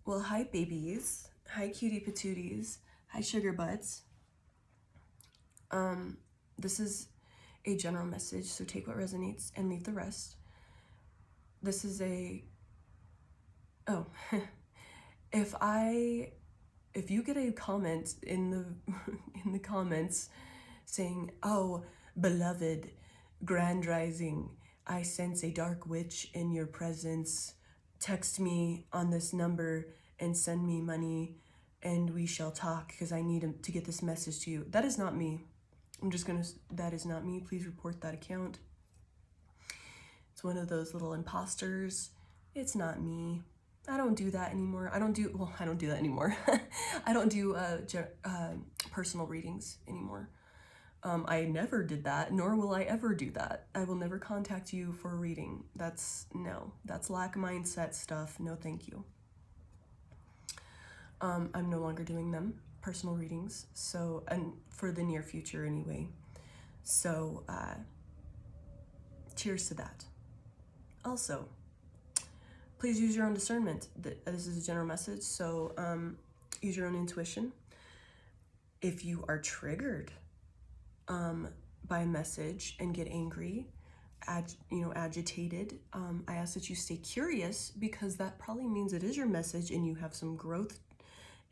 Well, hi babies. Hi cutie patooties. Hi sugar butts. This is a general message, so take what resonates and leave the rest. This is a if you get a comment in the in the comments saying, "Oh, beloved, grand rising, I sense a dark witch in your presence. Text me on this number and send me money and we shall talk because I need to get this message to you." That is not me. That is not me. Please report that account. It's one of those little imposters. It's not me. I don't do that anymore. I don't do that anymore. I don't do personal readings anymore. I never did that, nor will I ever do that. I will never contact you for a reading. That's lack mindset stuff. No, thank you. I'm no longer doing them, personal readings, so, and for the near future anyway. So, cheers to that. Also, please use your own discernment. This is a general message, so use your own intuition. If you are triggered by a message and get angry, agitated, I ask that you stay curious, because that probably means it is your message and you have some growth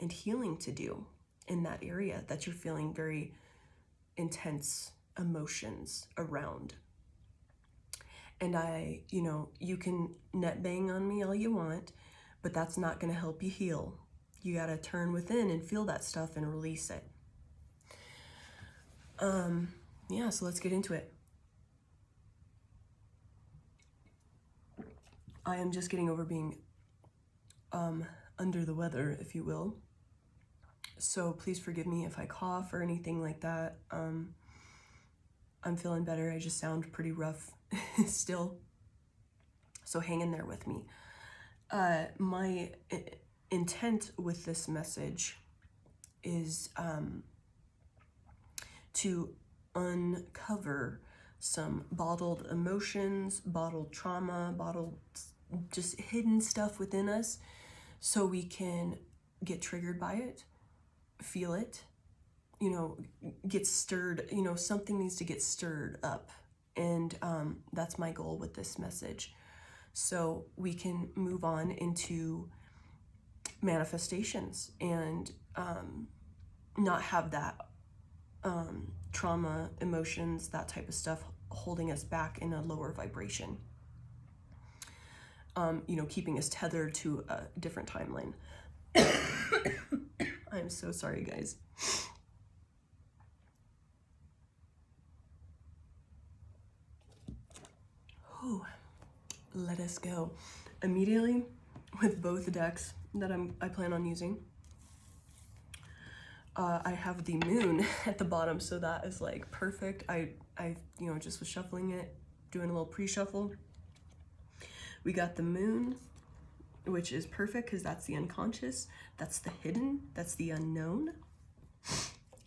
and healing to do in that area that you're feeling very intense emotions around. And you can net bang on me all you want, but that's not going to help you heal. You got to turn within and feel that stuff and release it. Yeah, so let's get into it. I am just getting over being under the weather, if you will. So please forgive me if I cough or anything like that. I'm feeling better. I just sound pretty rough still. So hang in there with me. My intent with this message is to uncover some bottled emotions, bottled trauma, bottled just hidden stuff within us, so we can get triggered by it, feel it, get stirred, something needs to get stirred up. And that's my goal with this message. So we can move on into manifestations and not have that trauma, emotions, that type of stuff holding us back in a lower vibration. Keeping us tethered to a different timeline. I'm so sorry, guys. Ooh, let us go. Immediately with both decks that I plan on using. I have the moon at the bottom, so that is like perfect. I just was shuffling it, doing a little pre-shuffle. We got the moon, which is perfect because that's the unconscious, that's the hidden, that's the unknown.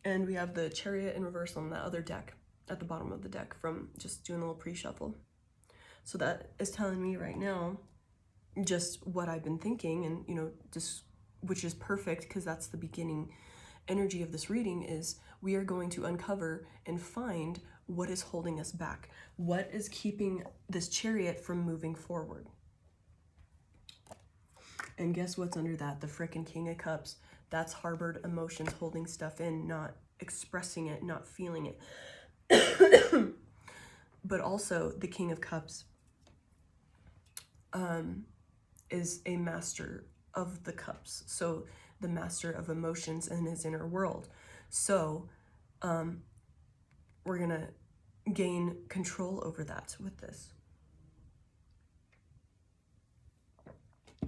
And we have the chariot in reverse on that other deck at the bottom of the deck from just doing a little pre-shuffle. So that is telling me right now just what I've been thinking, and just, which is perfect because that's the beginning energy of this reading, is we are going to uncover and find what is holding us back. What is keeping this chariot from moving forward? And guess what's under that? The frickin' King of Cups. That's harbored emotions, holding stuff in, not expressing it, not feeling it. But also the King of Cups is a master of the cups. So the master of emotions in his inner world. So we're gonna gain control over that with this.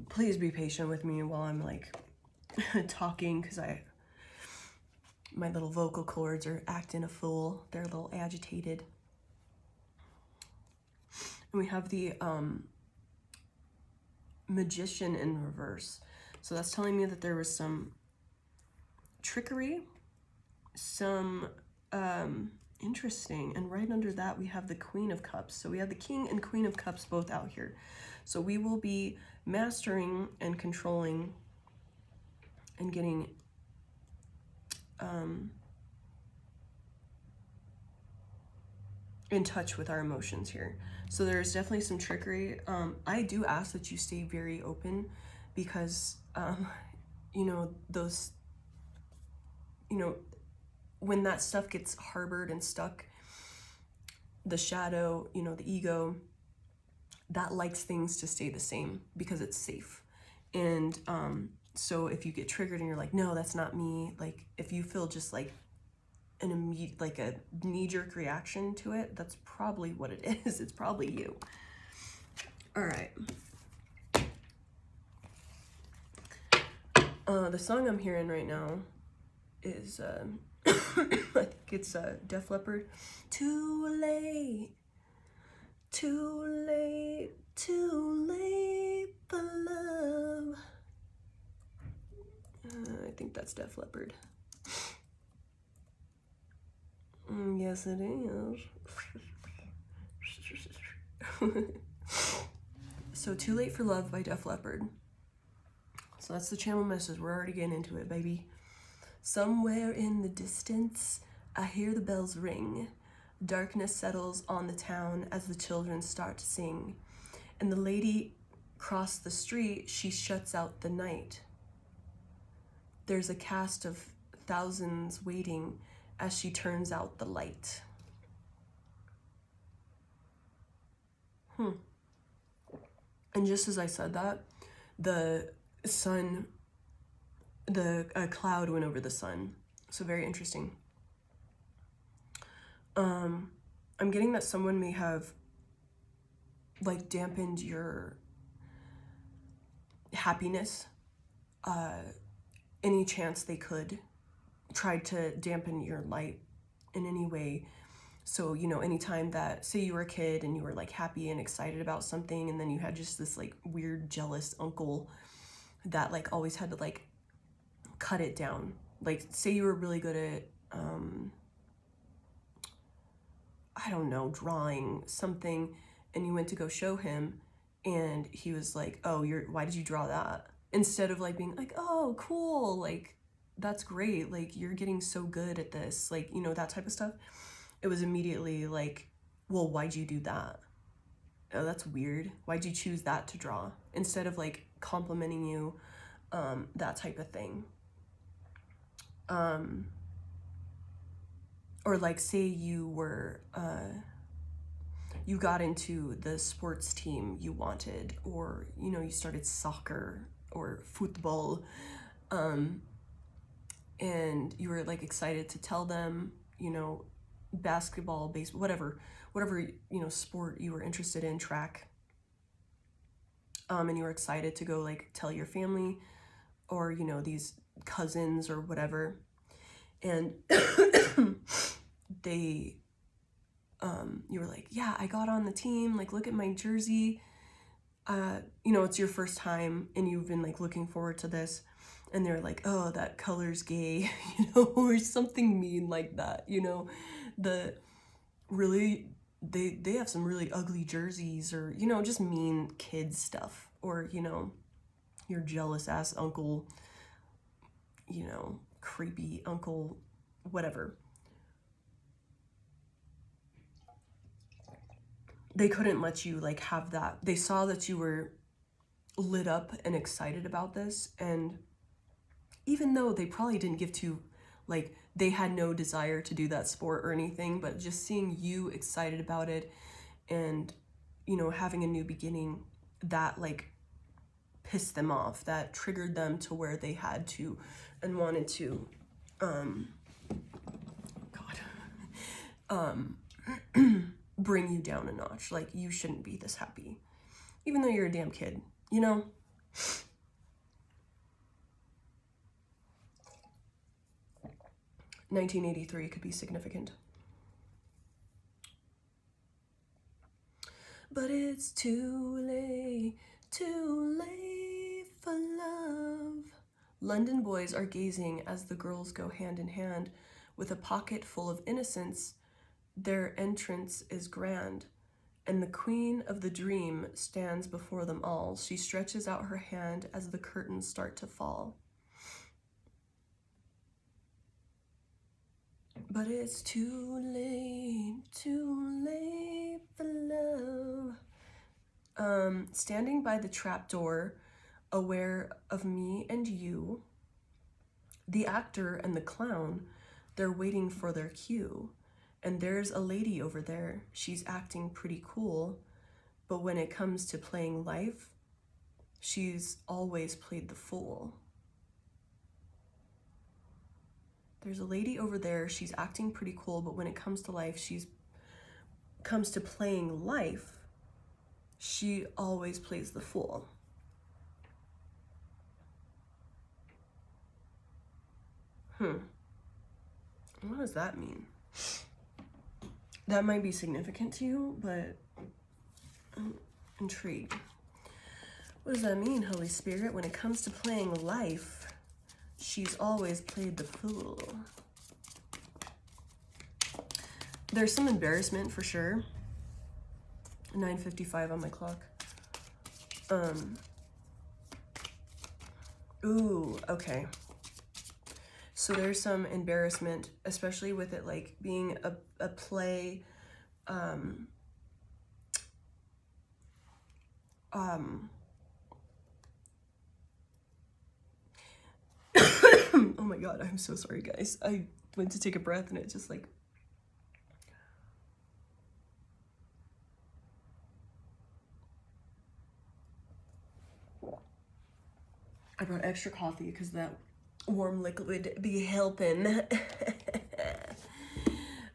Please be patient with me while I'm like talking, because my little vocal cords are acting a fool. They're a little agitated. And we have the Magician in reverse. So that's telling me that there was some trickery, some interesting. And right under that we have the Queen of Cups. So we have the King and Queen of Cups both out here. So we will be mastering and controlling and getting in touch with our emotions here. So there's definitely some trickery. I do ask that you stay very open because, you know, those, you know, when that stuff gets harbored and stuck, the shadow, you know, the ego, that likes things to stay the same because it's safe. And so if you get triggered and you're like, no, that's not me, like if you feel just like an immediate, like a knee-jerk reaction to it, that's probably what it is. It's probably you. All right. The song I'm hearing right now is I think it's Def Leppard. Too late, too late, too late for love. I think that's Def Leppard. Yes, it is. So, Too Late for Love by Def Leppard. So that's the channel message. We're already getting into it, baby. Somewhere in the distance, I hear the bells ring. Darkness settles on the town as the children start to sing. And the lady across the street, she shuts out the night. There's a cast of thousands waiting as she turns out the light. And just as I said that, the sun, a cloud went over the sun. So very interesting. I'm getting that someone may have like dampened your happiness, any chance they could, tried to dampen your light in any way. So, you know, anytime that, say you were a kid and you were like happy and excited about something, and then you had just this like weird jealous uncle that like always had to like cut it down. Like say you were really good at, I don't know, drawing something, and you went to go show him and he was like, oh, why did you draw that? Instead of like being like, oh, cool, like that's great, like you're getting so good at this, like, you know, that type of stuff. It was immediately like, well, why'd you do that? Oh, that's weird. Why'd you choose that to draw? Instead of like complimenting you, that type of thing. Or like say you were, you got into the sports team you wanted, or, you know, you started soccer or football, and you were like excited to tell them, you know, basketball, baseball, whatever, you know, sport you were interested in, track, and you were excited to go like tell your family or, you know, these cousins or whatever, and they, you were like, yeah, I got on the team, like look at my jersey, you know, it's your first time and you've been like looking forward to this, and they're like, oh, that color's gay, you know, or something mean like that, you know, they have some really ugly jerseys, or, you know, just mean kids stuff, or, you know, your jealous ass uncle, you know, creepy uncle, whatever. They couldn't let you like have that. They saw that you were lit up and excited about this, and even though they probably didn't give to, like, they had no desire to do that sport or anything, but just seeing you excited about it and, you know, having a new beginning, that like pissed them off, that triggered them to where they had to and wanted to bring you down a notch. Like, you shouldn't be this happy, even though you're a damn kid, you know? $1983 could be significant. But it's too late for love. London boys are gazing as the girls go hand in hand with a pocket full of innocence. Their entrance is grand, and the queen of the dream stands before them all. She stretches out her hand as the curtains start to fall. But it's too late for love. Standing by the trapdoor, aware of me and you, the actor and the clown, they're waiting for their cue. And there's a lady over there, she's acting pretty cool, but when it comes to playing life, she's always played the fool. There's a lady over there, she's acting pretty cool, but when it comes to life, comes to playing life, she always plays the fool. What does that mean? That might be significant to you, but I'm intrigued. What does that mean, Holy Spirit? When it comes to playing life, she's always played the fool. There's some embarrassment for sure. 9:55 on my clock. Ooh, okay. So there's some embarrassment, especially with it like being a play. Oh my God, I'm so sorry, guys. I went to take a breath and it just like. I brought extra coffee because that warm liquid be helping.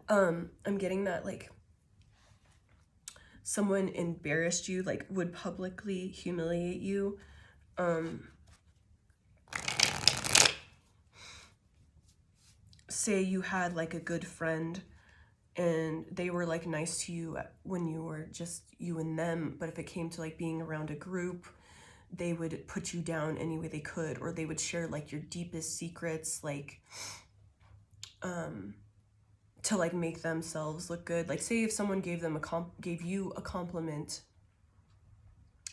I'm getting that like someone embarrassed you, like would publicly humiliate you. Say you had like a good friend and they were like nice to you when you were just you and them, but if it came to like being around a group, they would put you down any way they could, or they would share like your deepest secrets, like to like make themselves look good. Like say if someone gave you a compliment,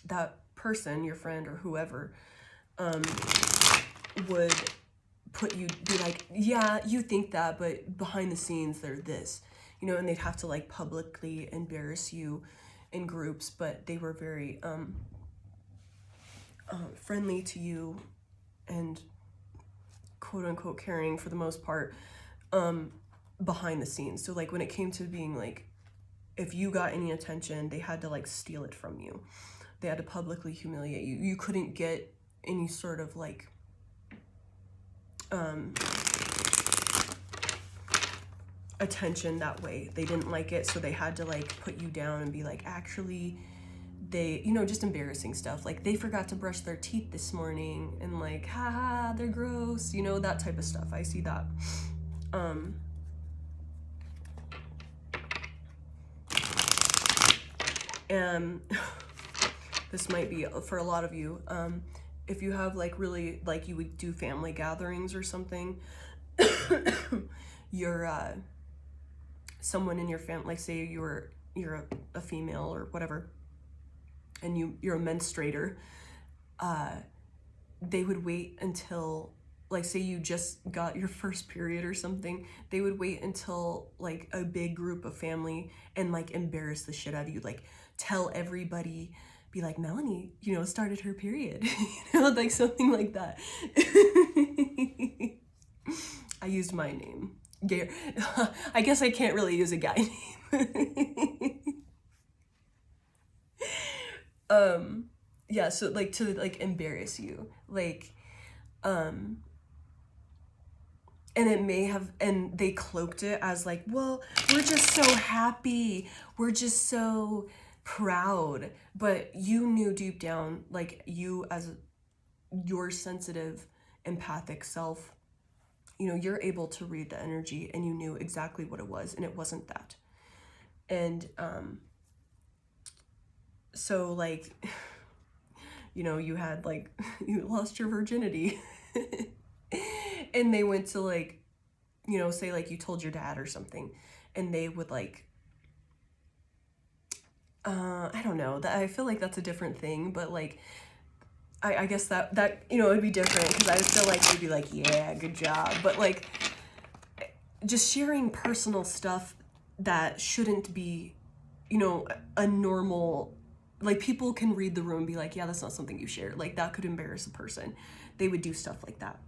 that person, your friend or whoever, would be like, yeah, you think that, but behind the scenes they're this, you know, and they'd have to like publicly embarrass you in groups, but they were very friendly to you and quote unquote caring for the most part behind the scenes. So like when it came to being like, if you got any attention, they had to like steal it from you. They had to publicly humiliate you. You couldn't get any sort of like attention that way. They didn't like it, so they had to like put you down and be like, actually they, you know, just embarrassing stuff like they forgot to brush their teeth this morning and like, haha, they're gross, you know, that type of stuff. I see that. And this might be for a lot of you, if you have like really like you would do family gatherings or something, you're someone in your family, like say you're a female or whatever, and you're a menstruator, they would wait until like say you just got your first period or something, they would wait until like a big group of family and like embarrass the shit out of you, like tell everybody, be like, Melanie, you know, started her period. You know, like something like that. I used my name. I guess I can't really use a guy name. Yeah, so like to like embarrass you, like and it may have, and they cloaked it as like, well, we're just so happy, we're just so proud, but you knew deep down, like you as your sensitive empathic self, you know, you're able to read the energy and you knew exactly what it was, and it wasn't that. And so like, you know, you had like, you lost your virginity and they went to like, you know, say like you told your dad or something, and they would like, I don't know, that I feel like that's a different thing, but like I guess that you know, it'd be different because I feel like they'd be like, yeah, good job, but like just sharing personal stuff that shouldn't be, you know, a normal, like people can read the room and be like, yeah, that's not something you share. Like that could embarrass a person. They would do stuff like that.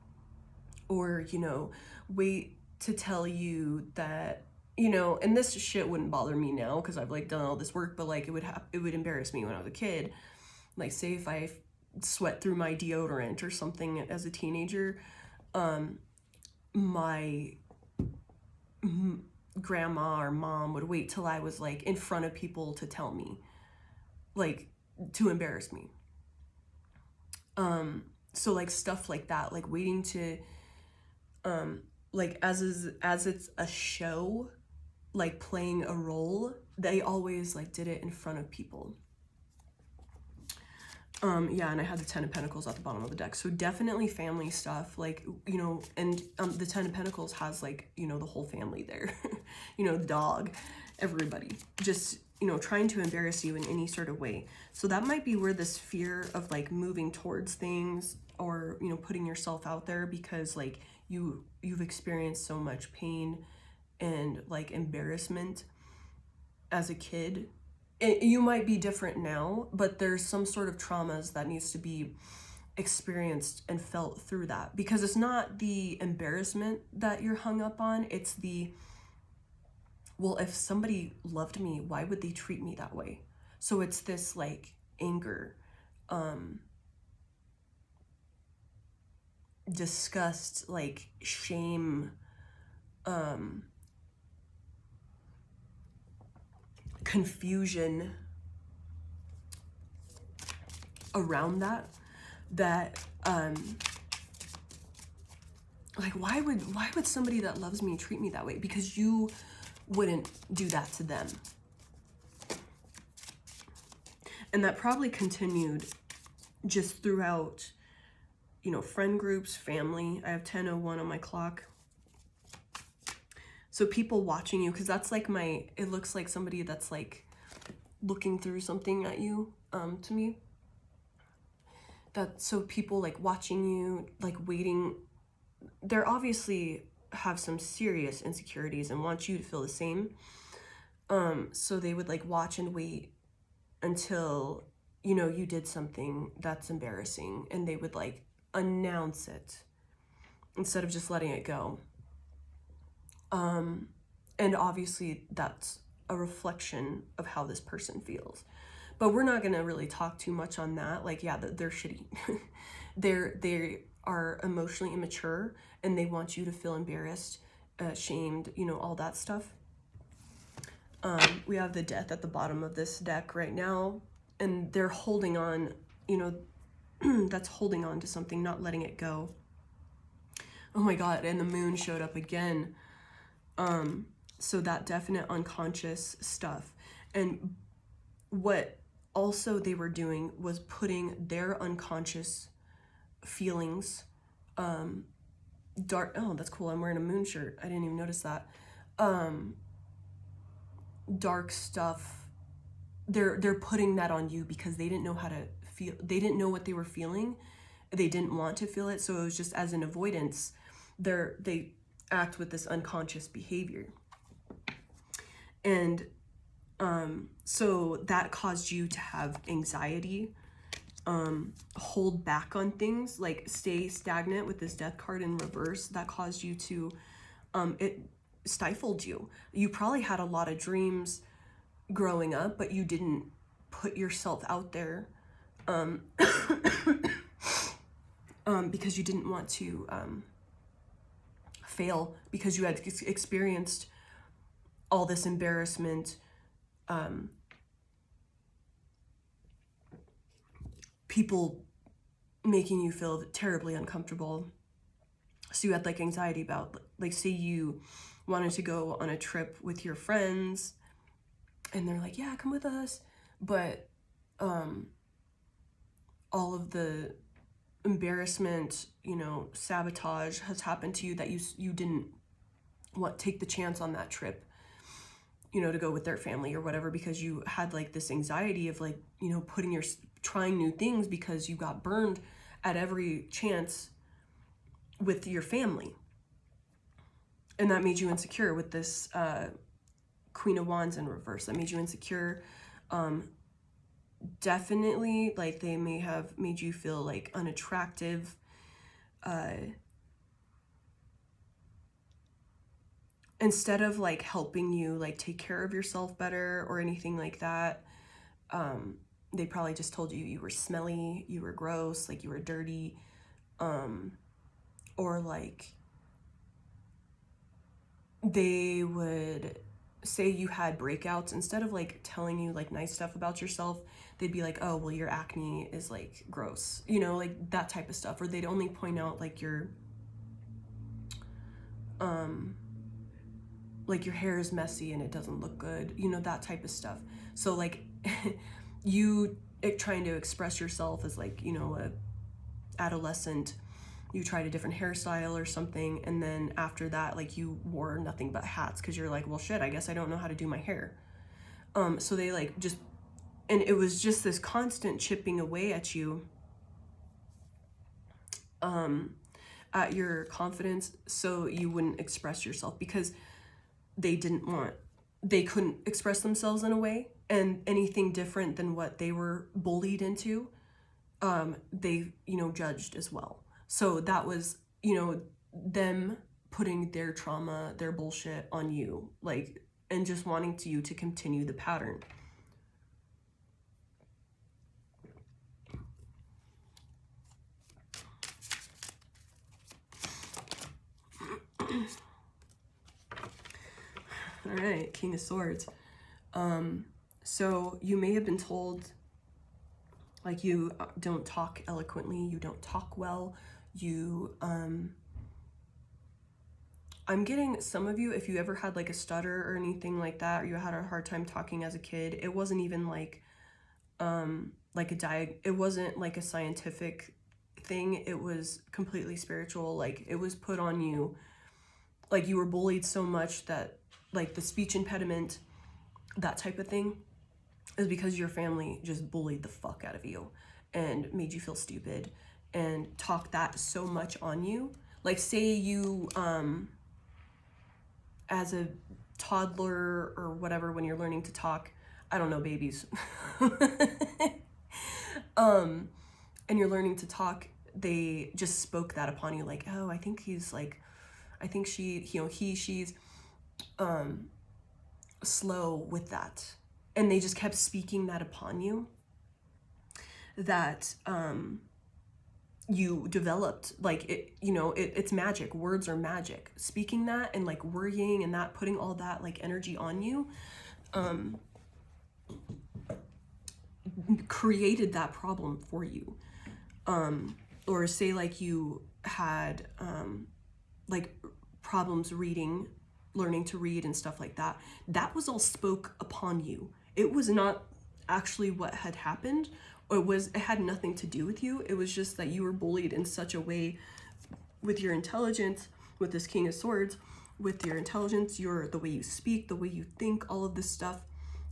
Or, you know, wait to tell you that, you know, and this shit wouldn't bother me now because I've like done all this work, but like it would embarrass me when I was a kid. Like say if I sweat through my deodorant or something as a teenager, my grandma or mom would wait till I was like in front of people to tell me, like to embarrass me. So like stuff like that, like waiting to like as it's a show, like playing a role, they always like did it in front of people. Yeah, and I had the Ten of Pentacles at the bottom of the deck. So definitely family stuff, like, you know, and the Ten of Pentacles has like, you know, the whole family there, you know, the dog, everybody, just, you know, trying to embarrass you in any sort of way. So that might be where this fear of like moving towards things or, you know, putting yourself out there because like you've experienced so much pain and like embarrassment as a kid. You might be different now, but there's some sort of traumas that needs to be experienced and felt through that, because it's not the embarrassment that you're hung up on, it's the, well, if somebody loved me, why would they treat me that way? So it's this like anger, disgust, like shame, confusion around that like why would somebody that loves me treat me that way? Because you wouldn't do that to them. And that probably continued just throughout, you know, friend groups, family. I have 10:01 on my clock. So people watching you, because that's like it looks like somebody that's like looking through something at you, to me. That, so people like watching you, like waiting, they're obviously have some serious insecurities and want you to feel the same. So they would like watch and wait until, you know, you did something that's embarrassing, and they would like announce it instead of just letting it go. And obviously that's a reflection of how this person feels. But we're not gonna really talk too much on that. Like, yeah, they're shitty. They are emotionally immature, and they want you to feel embarrassed, shamed, you know, all that stuff. We have the Death at the bottom of this deck right now, and they're holding on, you know, that's holding on to something, not letting it go. Oh my God, and the Moon showed up again. So that definite unconscious stuff. And what also they were doing was putting their unconscious feelings, dark, oh, that's cool, I'm wearing a moon shirt, I didn't even notice that, dark stuff, they're putting that on you because they didn't know how to feel, they didn't know what they were feeling, they didn't want to feel it, so it was just as an avoidance, they act with this unconscious behavior. And so that caused you to have anxiety, hold back on things, like stay stagnant with this Death card in reverse. That caused you to, it stifled you. You probably had a lot of dreams growing up, but you didn't put yourself out there, because you didn't want to fail, because you had experienced all this embarrassment, people making you feel terribly uncomfortable. So you had like anxiety about, like, say you wanted to go on a trip with your friends and they're like, yeah, come with us, but all of the embarrassment, you know, sabotage has happened to you that you didn't take the chance on that trip, you know, to go with their family or whatever, because you had like this anxiety of like, you know, trying new things because you got burned at every chance with your family. And that made you insecure with this Queen of Wands in reverse. That made you insecure. Definitely, like, they may have made you feel like unattractive. Instead of like helping you like take care of yourself better or anything like that, they probably just told you you were smelly, you were gross, like you were dirty, or like they would say you had breakouts. Instead of like telling you like nice stuff about yourself, they'd be like, oh, well, your acne is like gross, you know, like that type of stuff. Or they'd only point out like your hair is messy and it doesn't look good, you know, that type of stuff. So like you trying to express yourself as like, you know, a adolescent, you tried a different hairstyle or something, and then after that, like, you wore nothing but hats because you're like, well, shit, I guess I don't know how to do my hair. So they like just, and it was just this constant chipping away at you, at your confidence, so you wouldn't express yourself, because they couldn't express themselves in a way, and anything different than what they were bullied into, they, you know, judged as well. So that was, you know, them putting their trauma, their bullshit on you, like, and just wanting you to continue the pattern. All right, King of Swords. So you may have been told, like, you don't talk eloquently, you don't talk well, you, I'm getting some of you, if you ever had like a stutter or anything like that, or you had a hard time talking as a kid, it wasn't even like it wasn't like a scientific thing, it was completely spiritual. Like, it was put on you, like you were bullied so much that, like, the speech impediment, that type of thing, is because your family just bullied the fuck out of you and made you feel stupid and talked that so much on you. Like, say you, as a toddler or whatever, when you're learning to talk, I don't know, babies, and you're learning to talk, they just spoke that upon you, like, oh, I think he's like, I think she, you know, she's slow with that. And they just kept speaking that upon you, that you developed, like, it, you know, it's magic. Words are magic. Speaking that and like worrying and that, putting all that like energy on you, created that problem for you. Or say like you had like problems reading, learning to read and stuff like that. That was all spoke upon you. It was not actually what had happened, or it had nothing to do with you. It was just that you were bullied in such a way with your intelligence, with this King of Swords, with your intelligence, the way you speak, the way you think, all of this stuff.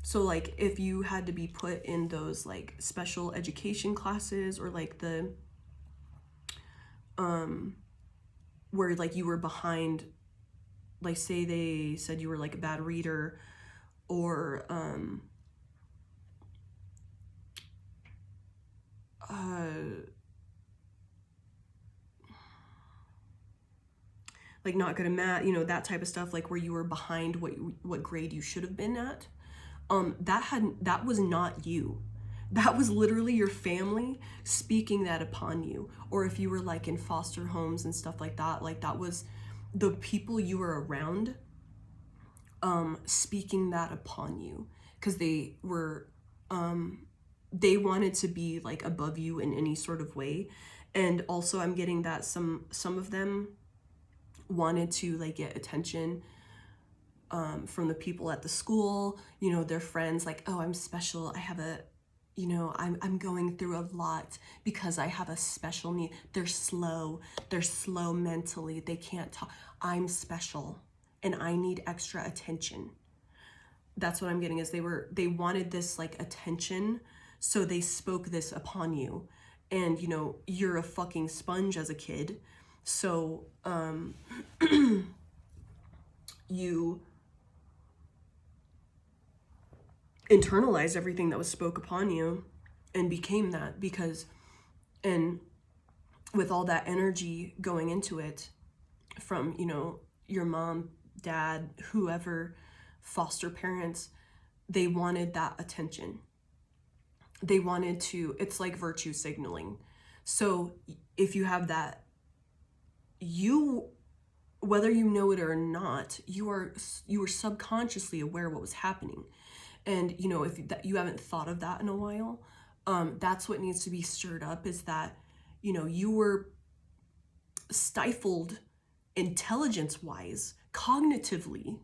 So like, if you had to be put in those like special education classes, or like the where like you were behind, like, say they said you were like a bad reader, or like not good at math, you know, that type of stuff, like where you were behind what grade you should have been at. That was not you. That was literally your family speaking that upon you. Or if you were like in foster homes and stuff like that was the people you were around speaking that upon you, because they were they wanted to be like above you in any sort of way. And also I'm getting that some of them wanted to like get attention from the people at the school, you know, their friends, like, oh, I'm special, I have a, you know, I'm going through a lot because I have a special need. They're slow mentally, they can't talk. I'm special and I need extra attention. That's what I'm getting, is they wanted this like attention, so they spoke this upon you. And you know, you're a fucking sponge as a kid, so you internalized everything that was spoke upon you and became that, because, and with all that energy going into it from, you know, your mom, dad, whoever, foster parents, they wanted that attention. They wanted to, it's like virtue signaling. So if you have that, you, whether you know it or not, you were subconsciously aware what was happening. And, you know, if that, you haven't thought of that in a while, that's what needs to be stirred up, is that, you know, you were stifled intelligence-wise, cognitively.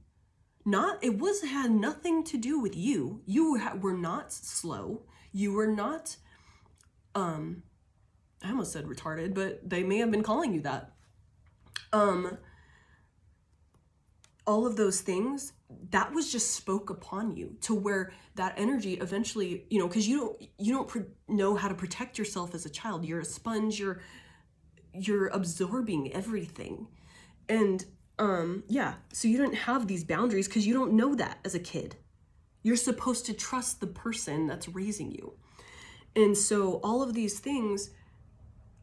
It had nothing to do with you. You were not slow. You were not, I almost said retarded, but they may have been calling you that. All of those things, that was just spoke upon you, to where that energy eventually, you know, because you don't know how to protect yourself as a child. You're a sponge. You're absorbing everything, and yeah. So you didn't have these boundaries because you don't know that as a kid. You're supposed to trust the person that's raising you, and so all of these things.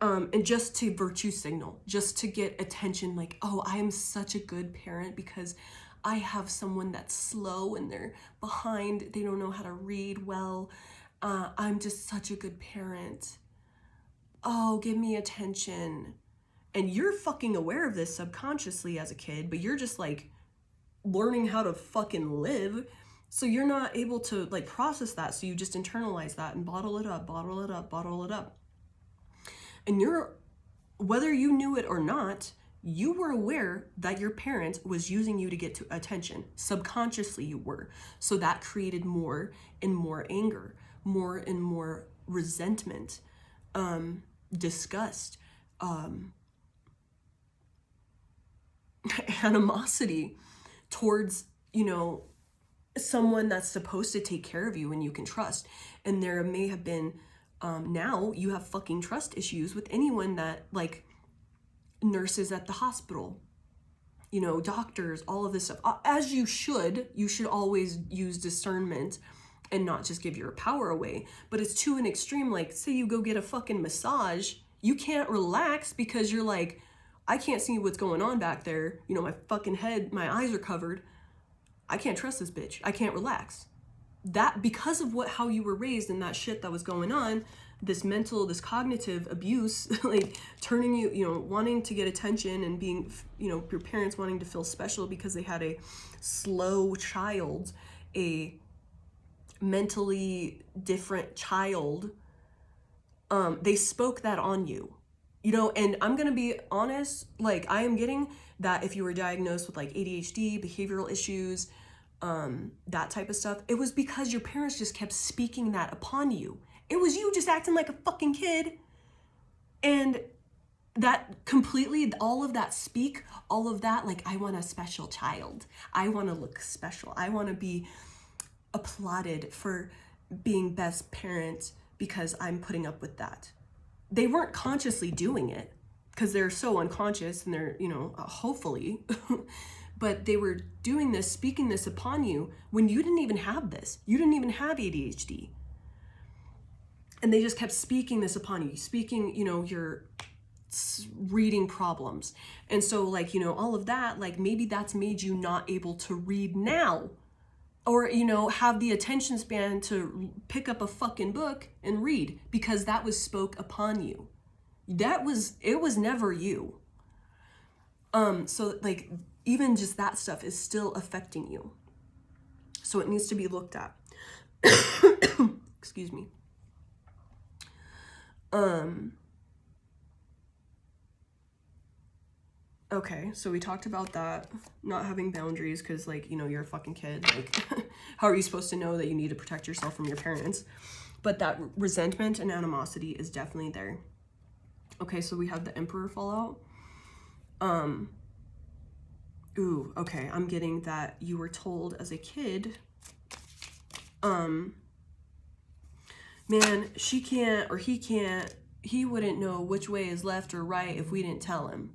And just to virtue signal, just to get attention, like, oh, I am such a good parent because I have someone that's slow and they're behind, they don't know how to read well. I'm just such a good parent. Oh, give me attention. And you're fucking aware of this subconsciously as a kid, but you're just like learning how to fucking live. So you're not able to like process that. So you just internalize that and bottle it up, bottle it up, bottle it up. And whether you knew it or not, you were aware that your parent was using you to get to attention. Subconsciously you were. So that created more and more anger, more and more resentment, disgust, animosity towards, you know, someone that's supposed to take care of you and you can trust. And there may have been, now you have fucking trust issues with anyone that, like, nurses at the hospital, you know, doctors, all of this stuff. As you should always use discernment and not just give your power away. But it's to an extreme. Like, say you go get a fucking massage, you can't relax because you're like, I can't see what's going on back there. You know, my fucking head, my eyes are covered. I can't trust this bitch. I can't relax. That, because of how you were raised and that shit that was going on, this cognitive abuse, like turning you, you know, wanting to get attention and being, you know, your parents wanting to feel special because they had a slow child, a mentally different child, they spoke that on you, you know. And I'm gonna be honest, like, I am getting that if you were diagnosed with like ADHD, behavioral issues, that type of stuff, it was because your parents just kept speaking that upon you. It was you just acting like a fucking kid. And that completely, all of that, like, I want a special child. I want to look special. I want to be applauded for being best parent because I'm putting up with that. They weren't consciously doing it because they're so unconscious and they're, you know, hopefully, but they were doing this, speaking this upon you when you didn't even have this. You didn't even have ADHD. And they just kept speaking this upon you, speaking, you know, your reading problems. And so, like, you know, all of that, like, maybe that's made you not able to read now, or, you know, have the attention span to pick up a fucking book and read, because that was spoke upon you. It was never you. So, like, even just that stuff is still affecting you. So it needs to be looked at. Excuse me. Okay, so we talked about that, not having boundaries, because, like, you know, you're a fucking kid. Like, how are you supposed to know that you need to protect yourself from your parents? But that resentment and animosity is definitely there. Okay, so we have the Emperor fallout. Ooh, okay, I'm getting that you were told as a kid, man, she can't, or he can't, he wouldn't know which way is left or right if we didn't tell him.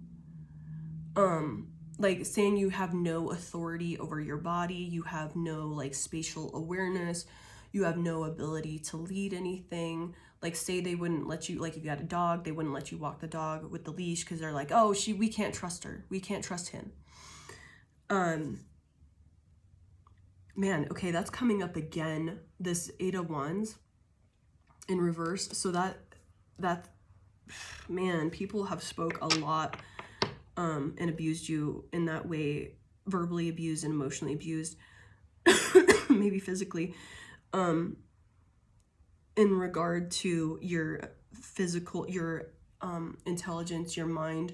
like saying you have no authority over your body, you have no like spatial awareness, you have no ability to lead anything. Like say they wouldn't let you, like if you had a dog, they wouldn't let you walk the dog with the leash because they're like, oh, we can't trust her, we can't trust him. Man, okay, that's coming up again, this 8 of Wands in reverse. So that man, people have spoke a lot and abused you in that way, verbally abused and emotionally abused, maybe physically, in regard to your physical, your intelligence, your mind,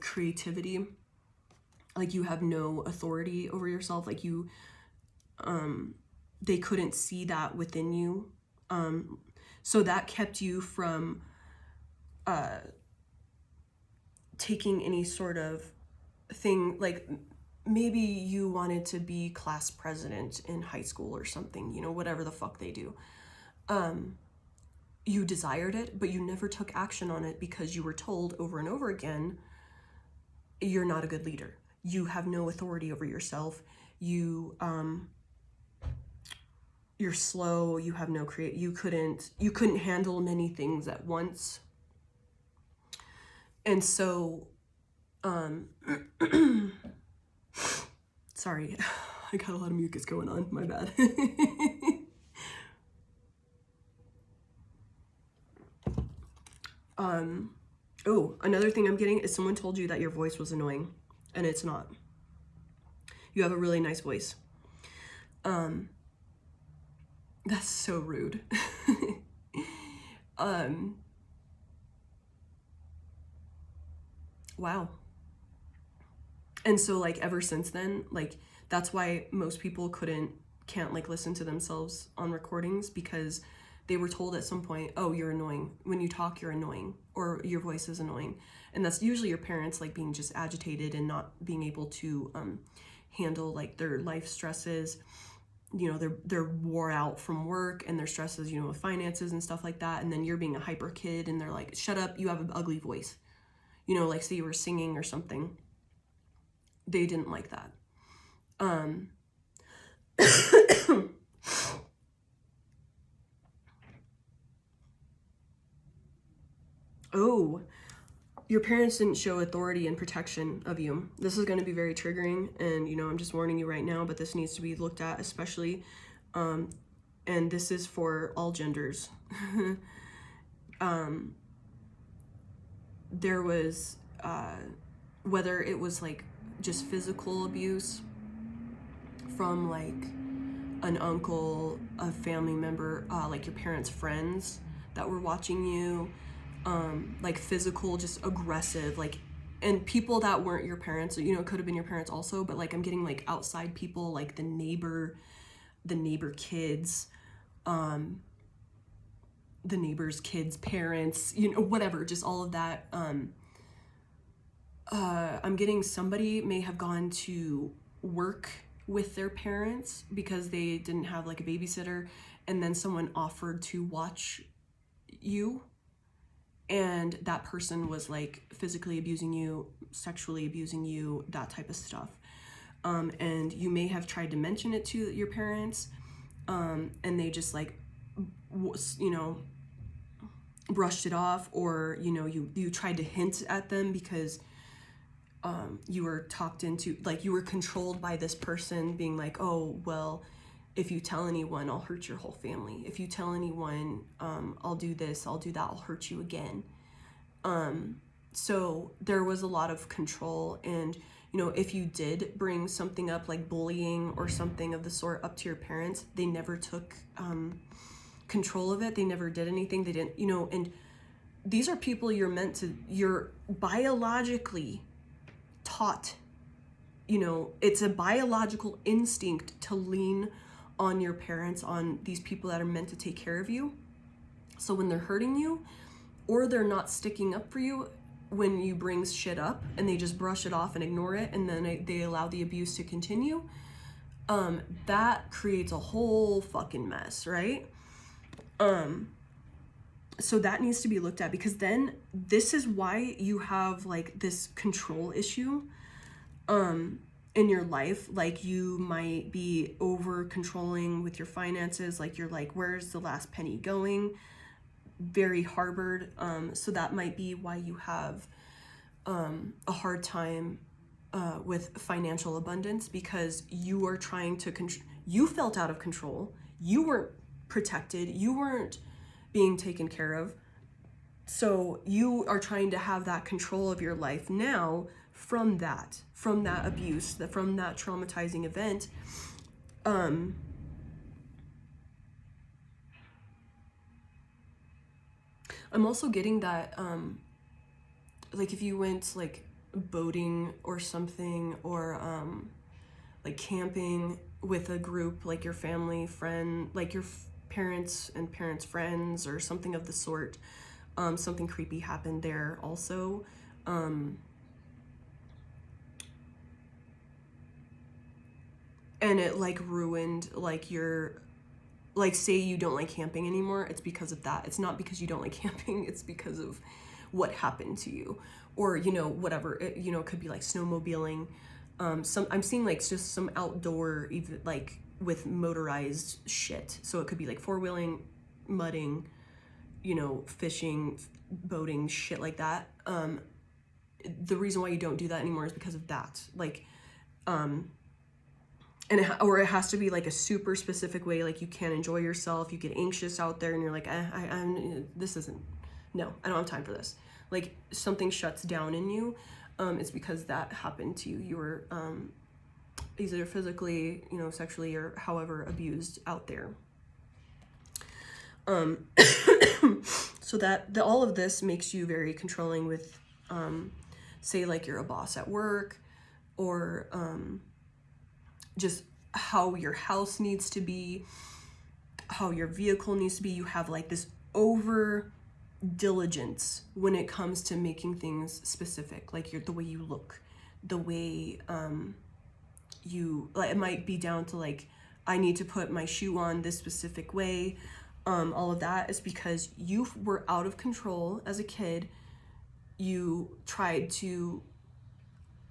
creativity. Like you have no authority over yourself. Like you, they couldn't see that within you. So that kept you from taking any sort of thing. Like maybe you wanted to be class president in high school or something, you know, whatever the fuck they do. You desired it, but you never took action on it because you were told over and over again, you're not a good leader. You have no authority over yourself. You're slow. You have no you couldn't handle many things at once. And so, sorry, I got a lot of mucus going on, my bad. Oh, another thing I'm getting is someone told you that your voice was annoying, and it's not. You have a really nice voice. That's so rude. Wow. And so like ever since then, like that's why most people can't like listen to themselves on recordings, because they were told at some point, oh, you're annoying. When you talk, you're annoying, or your voice is annoying. And that's usually your parents like being just agitated and not being able to handle like their life stresses. You know, they're wore out from work and their stresses, you know, with finances and stuff like that. And then you're being a hyper kid and they're like, shut up, you have an ugly voice. You know, like say you were singing or something. They didn't like that. Oh, your parents didn't show authority and protection of you. This is going to be very triggering, and you know, I'm just warning you right now, but this needs to be looked at especially, and this is for all genders. There was whether it was like just physical abuse from like an uncle, a family member, like your parents' friends that were watching you, like physical, just aggressive, like, and people that weren't your parents, you know, it could have been your parents also, but like I'm getting like outside people, like the neighbor kids, the neighbor's kids' parents, you know, whatever, just all of that. I'm getting somebody may have gone to work with their parents because they didn't have like a babysitter, and then someone offered to watch you, and that person was like physically abusing you, sexually abusing you, that type of stuff. And you may have tried to mention it to your parents, and they just like, you know, brushed it off, or, you know, you tried to hint at them because you were talked into, like you were controlled by this person being like, oh, well, if you tell anyone, I'll hurt your whole family. If you tell anyone, I'll do this, I'll do that, I'll hurt you again. So there was a lot of control, and, you know, if you did bring something up like bullying or something of the sort up to your parents, they never took control of it. They never did anything. They didn't, you know, and these are people you're biologically taught, you know, it's a biological instinct to lean on your parents, on these people that are meant to take care of you. So when they're hurting you, or they're not sticking up for you when you bring shit up, and they just brush it off and ignore it, and then they allow the abuse to continue, that creates a whole fucking mess, right? So that needs to be looked at, because then this is why you have like this control issue. in your life. Like you might be over controlling with your finances. Like you're like, where's the last penny going? Very harbored. So that might be why you have a hard time with financial abundance, because you are trying to you felt out of control. You weren't protected. You weren't being taken care of. So you are trying to have that control of your life now from that abuse, from that traumatizing event. I'm also getting that, like if you went like boating or something, or like camping with a group, like your family, friend, like your parents and parents' friends or something of the sort, something creepy happened there also. And it like ruined like your, like say you don't like camping anymore, it's because of that. It's not because you don't like camping, it's because of what happened to you. Or, you know, whatever, it, you know, it could be like snowmobiling. Some, I'm seeing like just some outdoor, even like with motorized shit. So it could be like four-wheeling, mudding, you know, fishing, boating, shit like that. The reason why you don't do that anymore is because of that. Like, and or it has to be like a super specific way. Like you can't enjoy yourself. You get anxious out there and you're like, this isn't, no, I don't have time for this. Like something shuts down in you. It's because that happened to you. You were either physically, you know, sexually or however abused out there. So that all of this makes you very controlling with, say like you're a boss at work, or just how your house needs to be, how your vehicle needs to be. You have like this over diligence when it comes to making things specific, like the way you look, the way you, like it might be down to like, I need to put my shoe on this specific way. All of that is because you were out of control as a kid. You tried to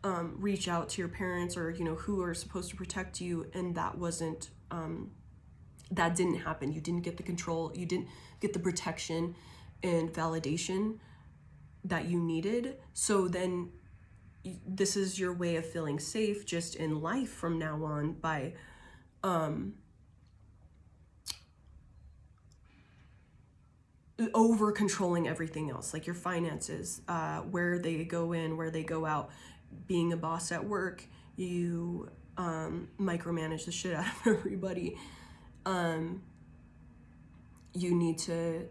reach out to your parents, or you know, who are supposed to protect you, and that wasn't that didn't happen. You didn't get the control, you didn't get the protection and validation that you needed. So then this is your way of feeling safe just in life from now on, by over controlling everything else, like your finances, where they go in, where they go out. Being a boss at work, you micromanage the shit out of everybody. You need to,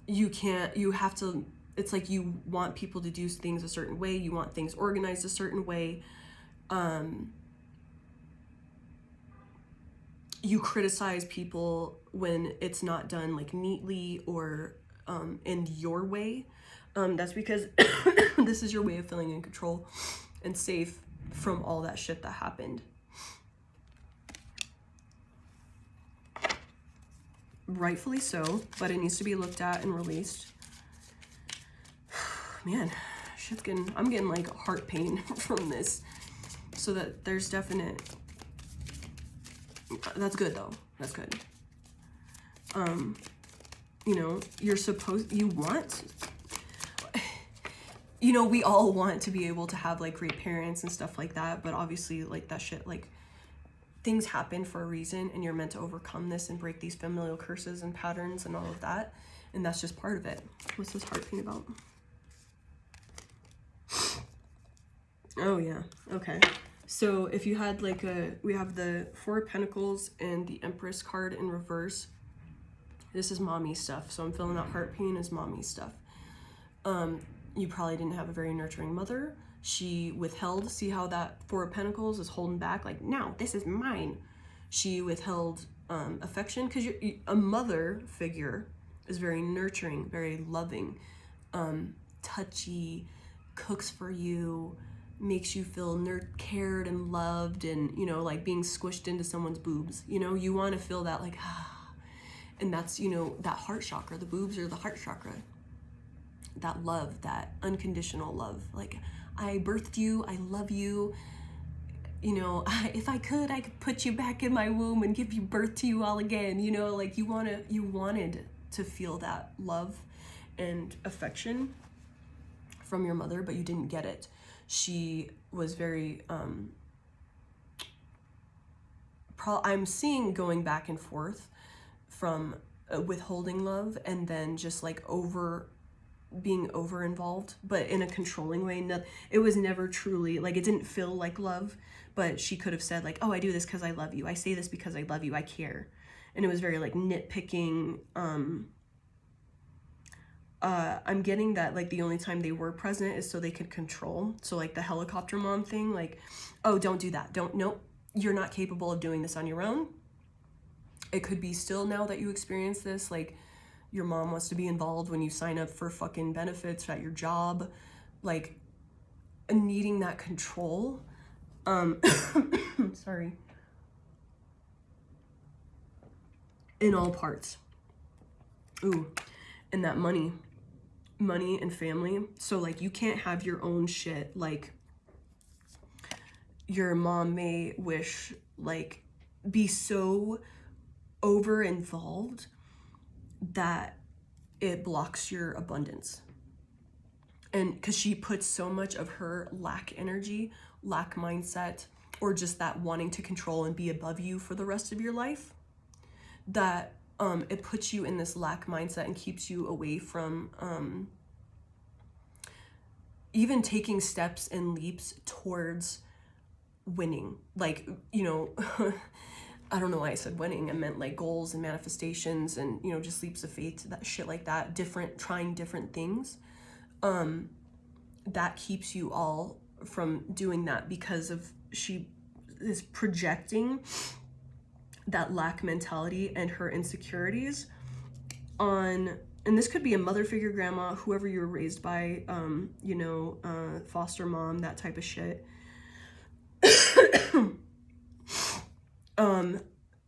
you have to, it's like you want people to do things a certain way, you want things organized a certain way. You criticize people when it's not done like neatly or in your way. That's because this is your way of feeling in control and safe from all that shit that happened. Rightfully so, but it needs to be looked at and released. Man, shit's getting, I'm getting like heart pain from this. So that there's definite, that's good though, that's good. You know, you're supposed, you want, you know, we all want to be able to have like great parents and stuff like that, but obviously like that shit, like things happen for a reason, and you're meant to overcome this and break these familial curses and patterns and all of that, and that's just part of it. What's this heart thing about? Oh yeah, okay. So if you had like we have the Four of Pentacles and the Empress card in reverse. This is mommy stuff, so I'm feeling that heart pain is mommy stuff. You probably didn't have a very nurturing mother. She withheld, see how that Four of Pentacles is holding back, like, no, this is mine. She withheld affection, because a mother figure is very nurturing, very loving, touchy, cooks for you, makes you feel cared and loved, and, you know, like being squished into someone's boobs. You know, you want to feel that, like, ah. And that's, you know, that heart chakra. The boobs are the heart chakra. that love, that unconditional love. Like, I birthed you, I love you, you know, if I could put you back in my womb and give you birth to you all again, you know, like you wanted to feel that love and affection from your mother, but you didn't get it. She was very, I'm seeing going back and forth from withholding love and then just like being over involved, but in a controlling way. No, it was never truly like, it didn't feel like love, but she could have said like, oh, I do this because I love you, I say this because I love you, I care. And it was very like nitpicking. I'm getting that like the only time they were present is so they could control. So like the helicopter mom thing, like, oh, don't do that, nope, you're not capable of doing this on your own. It could be still, now that you experience this, like your mom wants to be involved when you sign up for fucking benefits at your job, like needing that control. Sorry. In all parts. Ooh, and that money and family. So like you can't have your own shit. Like your mom may wish, like, be so over involved that it blocks your abundance. And because she puts so much of her lack energy, lack mindset, or just that wanting to control and be above you for the rest of your life, that it puts you in this lack mindset and keeps you away from even taking steps and leaps towards winning. Like, you know, I don't know why I said winning. I meant like goals and manifestations and, you know, just leaps of faith, that shit like that, trying different things. That keeps you all from doing that because of she is projecting that lack mentality and her insecurities on, and this could be a mother figure, grandma, whoever you were raised by, you know, foster mom, that type of shit.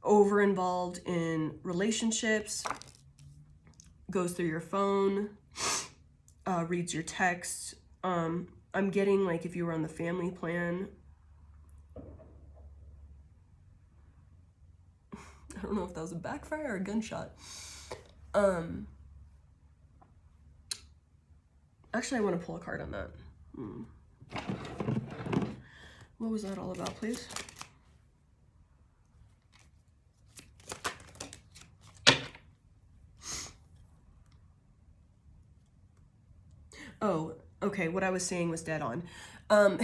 Over involved in relationships, goes through your phone, reads your texts. I'm getting like if you were on the family plan, I don't know if that was a backfire or a gunshot. Actually, I want to pull a card on that. What was that all about, please? Oh, okay, what I was saying was dead on. It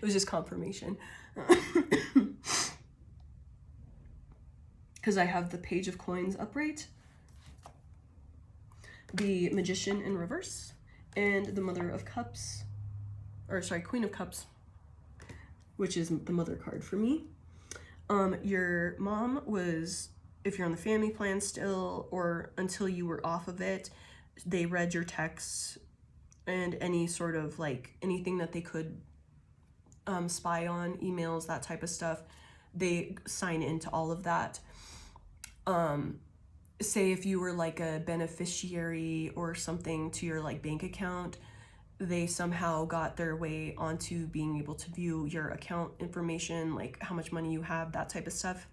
was just confirmation. Because I have the Page of Coins upright, the Magician in reverse, and the Mother of Cups, or sorry, Queen of Cups, which is the mother card for me. Your mom was, if you're on the family plan still, or until you were off of it, they read your texts and any sort of like anything that they could spy on, emails, that type of stuff. They sign into all of that. Say if you were like a beneficiary or something to your like bank account, they somehow got their way onto being able to view your account information, like how much money you have, that type of stuff.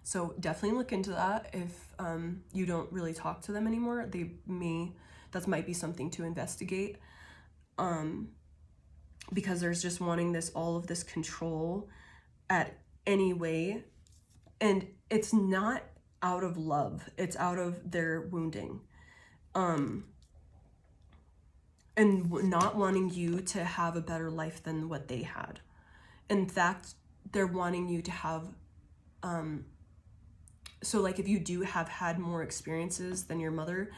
So definitely look into that. If you don't really talk to them anymore, that might be something to investigate. Because there's just wanting all of this control at any way. And it's not out of love, it's out of their wounding. And not wanting you to have a better life than what they had. In fact, they're wanting you to have, so like if you do have had more experiences than your mother,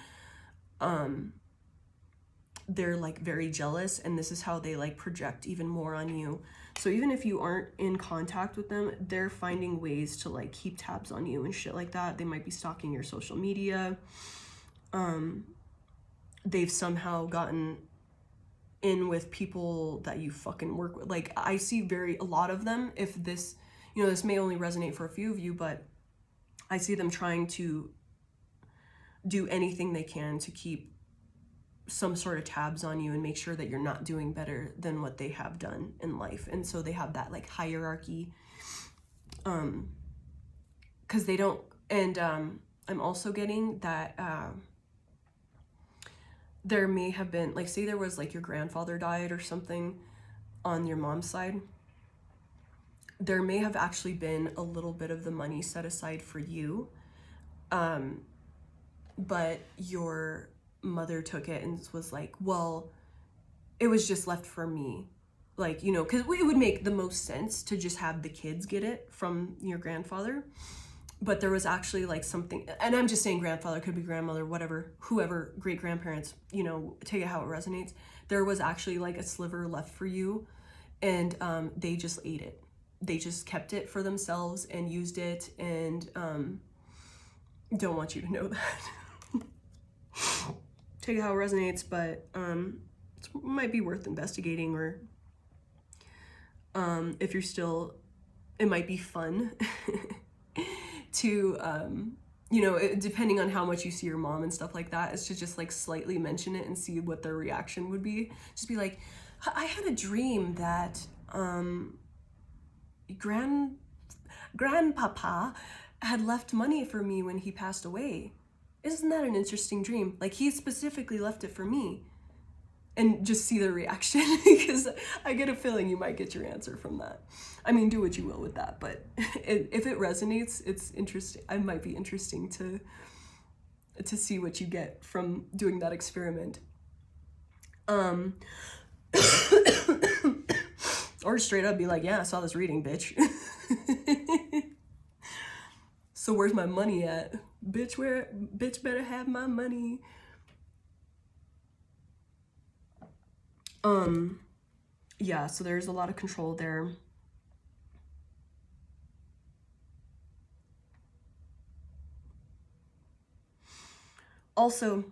they're like very jealous, and this is how they like project even more on you. So even if you aren't in contact with them, they're finding ways to like keep tabs on you and shit like that. They might be stalking your social media. They've somehow gotten in with people that you fucking work with. Like I see a lot of them, if this, you know, this may only resonate for a few of you, but I see them trying to do anything they can to keep some sort of tabs on you and make sure that you're not doing better than what they have done in life. And so they have that like hierarchy, because they don't. And I'm also getting that there may have been, like, say there was like your grandfather died or something on your mom's side, there may have actually been a little bit of the money set aside for you, but your mother took it and was like, well, it was just left for me. Like, you know, because it would make the most sense to just have the kids get it from your grandfather. But there was actually like something, and I'm just saying grandfather, could be grandmother, whatever, whoever, great grandparents, you know, take it how it resonates. There was actually like a sliver left for you, and they just ate it. They just kept it for themselves and used it, and don't want you to know that. Take it how it resonates, but it might be worth investigating, or if you're still, it might be fun to, you know, depending on how much you see your mom and stuff like that, is to just like slightly mention it and see what their reaction would be. Just be like, I had a dream that grandpapa had left money for me when he passed away. Isn't that an interesting dream? Like, he specifically left it for me. And just see their reaction, because I get a feeling you might get your answer from that. I mean, do what you will with that, but if it resonates, it's interesting. It might be interesting to see what you get from doing that experiment. Or straight up be like, yeah, I saw this reading, bitch. So where's my money at? Bitch better have my money. Yeah, so there's a lot of control there. Also,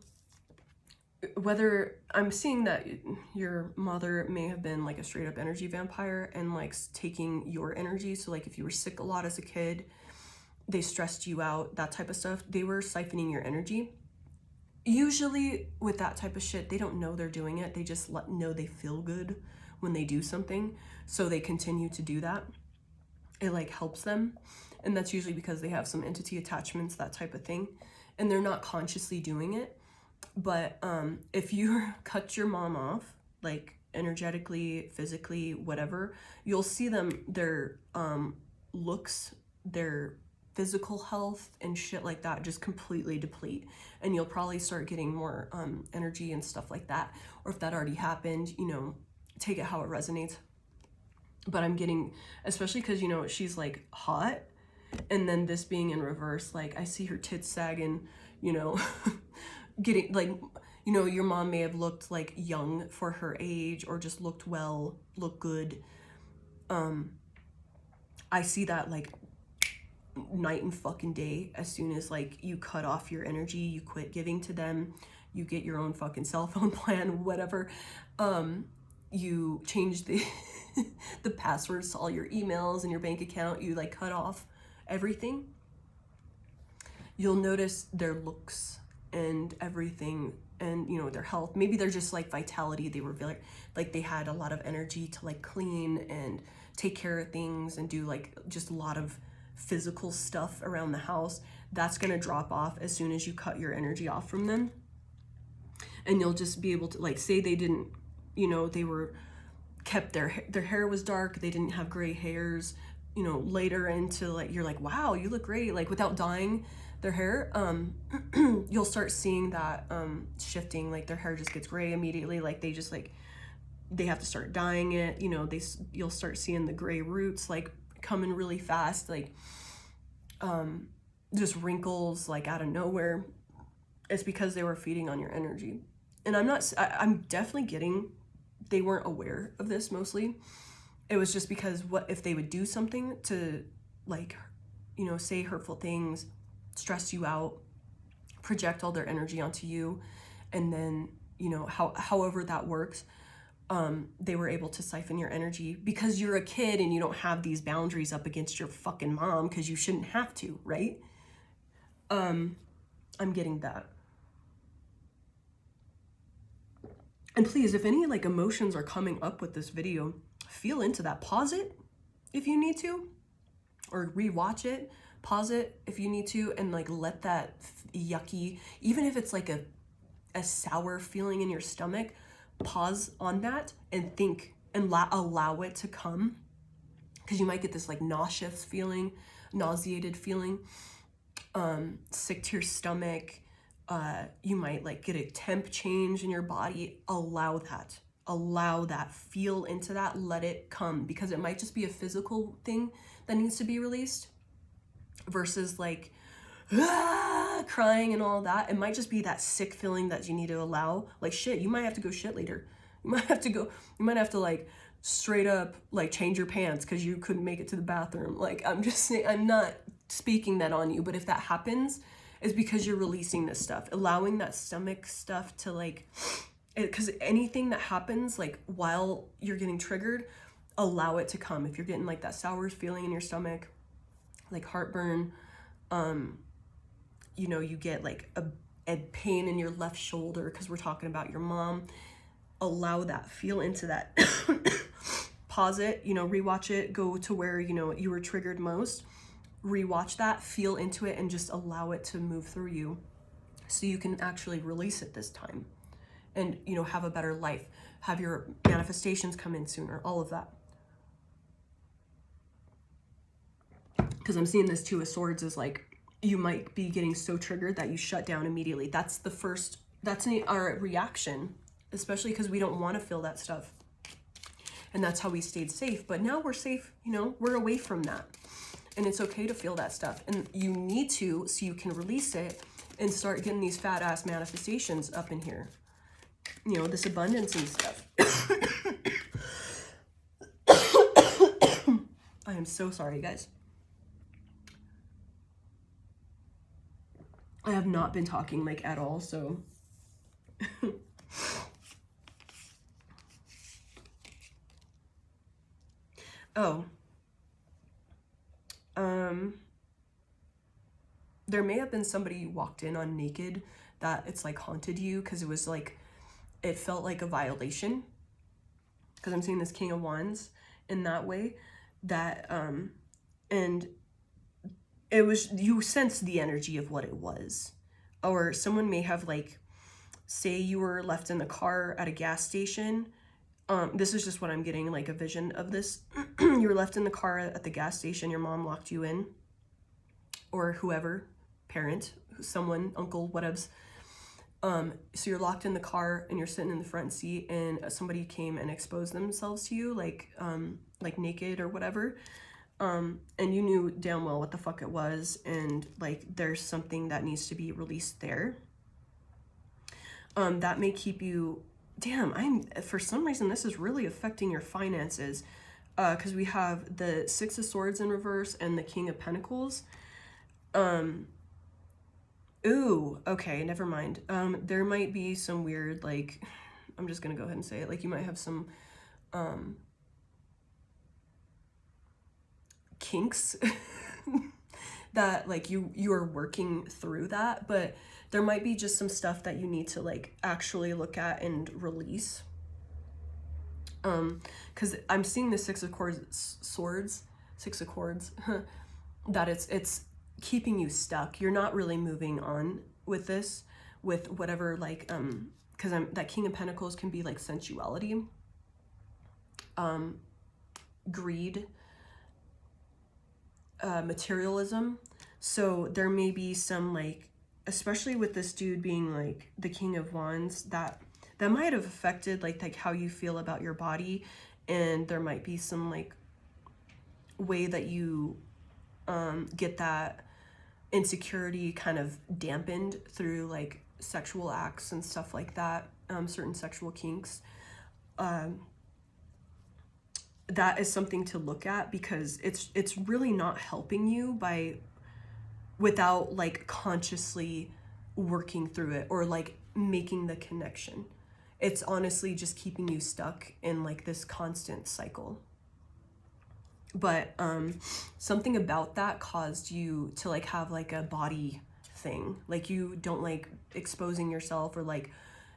whether I'm seeing that your mother may have been like a straight up energy vampire and like taking your energy. So like if you were sick a lot as a kid, they stressed you out, that type of stuff, they were siphoning your energy. Usually with that type of shit, they don't know they're doing it. They just know they feel good when they do something. So they continue to do that. It like helps them. And that's usually because they have some entity attachments, that type of thing. And they're not consciously doing it. But if you cut your mom off, like energetically, physically, whatever, you'll see them, their looks, their physical health and shit like that just completely deplete, and you'll probably start getting more energy and stuff like that. Or if that already happened, you know, take it how it resonates. But I'm getting, especially because, you know, she's like hot, and then this being in reverse, like I see her tits sagging, you know, getting like, you know, your mom may have looked like young for her age, or just looked good. I see that like night and fucking day. As soon as like you cut off your energy, you quit giving to them, you get your own fucking cell phone plan, whatever, you change the the passwords to all your emails and your bank account, you like cut off everything, you'll notice their looks and everything, and you know, their health. Maybe they're just like vitality, they were very like, they had a lot of energy to like clean and take care of things and do like just a lot of physical stuff around the house. That's gonna drop off as soon as you cut your energy off from them. And you'll just be able to, like, say they didn't, you know, they were kept their hair was dark, they didn't have gray hairs, you know, later into like, you're like, wow, you look great, like without dyeing their hair, you'll start seeing that shifting, like their hair just gets gray immediately, like they just like, they have to start dyeing it, you know, you'll start seeing the gray roots like coming really fast, like just wrinkles like out of nowhere. It's because they were feeding on your energy. And I'm definitely getting, they weren't aware of this mostly. It was just because what if they would do something to like, you know, say hurtful things, stress you out, project all their energy onto you, and then, you know, however that works, they were able to siphon your energy because you're a kid and you don't have these boundaries up against your fucking mom, because you shouldn't have to, right? I'm getting that. And please, if any like emotions are coming up with this video, feel into that. Pause it if you need to, or rewatch it. Pause it if you need to, and like let that yucky, even if it's like a sour feeling in your stomach, pause on that and think and allow it to come, because you might get this like nauseated feeling, sick to your stomach. You might like get a temp change in your body. Allow that, feel into that, let it come, because it might just be a physical thing that needs to be released versus like crying and all that. It might just be that sick feeling that you need to allow. Like shit, you might have to go shit later. You might have to like straight up like change your pants because you couldn't make it to the bathroom. Like, I'm just saying, I'm not speaking that on you, but if that happens, it's because you're releasing this stuff, allowing that stomach stuff to like, because anything that happens like while you're getting triggered, allow it to come. If you're getting like that sour feeling in your stomach, like heartburn, you know, you get like a pain in your left shoulder because we're talking about your mom, allow that, feel into that. Pause it, you know, rewatch it, go to where, you know, you were triggered most, rewatch that, feel into it, and just allow it to move through you so you can actually release it this time and, you know, have a better life, have your manifestations come in sooner, all of that. Because I'm seeing this Two of Swords is like, you might be getting so triggered that you shut down immediately. That's our reaction, especially because we don't want to feel that stuff. And that's how we stayed safe. But now we're safe, you know, we're away from that. And it's okay to feel that stuff. And you need to, so you can release it and start getting these fat ass manifestations up in here. You know, this abundance and stuff. I am so sorry, guys. I have not been talking like at all, so. Oh. There may have been somebody you walked in on naked that it's like haunted you because it was like, it felt like a violation. Because I'm seeing this King of Wands in that way, that, and it was, you sense the energy of what it was. Or someone may have like, say you were left in the car at a gas station. This is just what I'm getting, like a vision of this. You were left in the car at the gas station, your mom locked you in, or whoever, parent, someone, uncle, whatevs. So you're locked in the car and you're sitting in the front seat, and somebody came and exposed themselves to you, like naked or whatever. And you knew damn well what the fuck it was, and like there's something that needs to be released there. That may keep you, damn, for some reason this is really affecting your finances, because we have the Six of Swords in reverse and the King of Pentacles. Ooh, okay, never mind. There might be some weird, like, I'm just gonna go ahead and say it, like you might have some kinks that like you are working through that, but there might be just some stuff that you need to like actually look at and release. Because I'm seeing the Six of Swords, that it's keeping you stuck. You're not really moving on with this, with whatever, like, because that King of Pentacles can be like sensuality, greed, materialism. So there may be some like, especially with this dude being like the King of Wands, that might have affected like how you feel about your body, and there might be some like way that you get that insecurity kind of dampened through like sexual acts and stuff like that, certain sexual kinks. That is something to look at, because it's really not helping you without like consciously working through it or like making the connection. It's honestly just keeping you stuck in like this constant cycle. But something about that caused you to like have like a body thing. Like you don't like exposing yourself, or like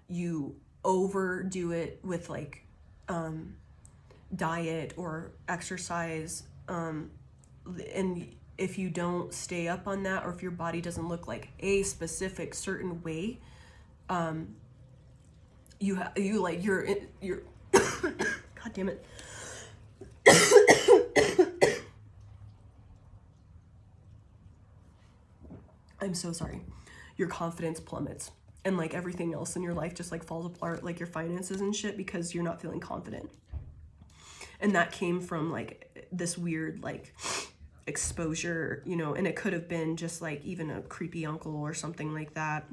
you overdo it with like diet or exercise, and if you don't stay up on that, or if your body doesn't look like a specific certain way, you're god damn it. I'm so sorry. Your confidence plummets, and like everything else in your life just like falls apart, like your finances and shit, because you're not feeling confident. And that came from like this weird like exposure, you know, and it could have been just like even a creepy uncle or something like that,